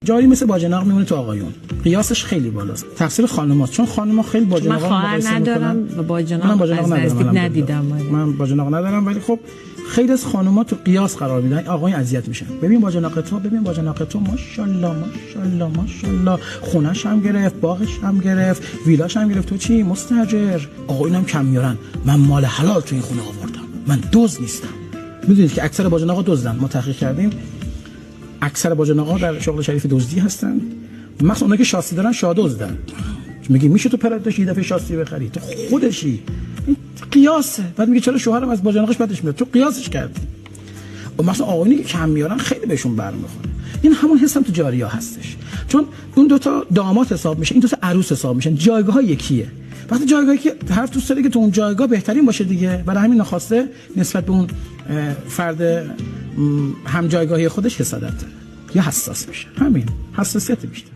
جاری مثل باجناق میمونه تو آقایون، قیاسش خیلی بالاست. تقصیر خانم‌هاست، چون خانم‌ها خیلی باجناقا مقایسه ندارم و باجناق از نزدیک ندیدم. من باجناق ندارم، ولی خب خیلی از خانم‌ها تو قیاس قرار میدن، آقایون اذیت میشن. ببین باجناق تو ماشاءالله ماشاءالله ماشاءالله، خونش هم گرفت، باغش هم گرفت، ویلاش هم گرفت، تو چی مستاجر؟ آقایونم کم میارن. من مال حلال تو این خونه آوردم، من دزد نیستم. میدونید که اکثر باجناقا دزدن. ما تحقیق کردیم اکثر باجناقا در شغل شریف دزدی هستن، مثلا اونایی که شاسی دارن شادوزدن. میگه میشه تو پرتش یه دفعه شاسی بخری؟ تو خودشی، این قیاسه. بعد میگه چرا شوهرم از باجناقش بدش میاد؟ تو قیاسش کردی. و مثلا آقایونی که کم میارن خیلی بهشون برمیخوره. این همون حسم تو جاریا هستش، چون اون دو تا داماد حساب میشه، این دو تا عروس حساب میشن، جایگاه ها یکیه. وقتی جایگاهی که طرف دوست داره که تو اون جایگاه بهترین باشه دیگه، برای همین نخواسته نسبت به اون فرد هم جایگاهی خودش حسادت یا حساس میشه. همین حساسیت بیشتر.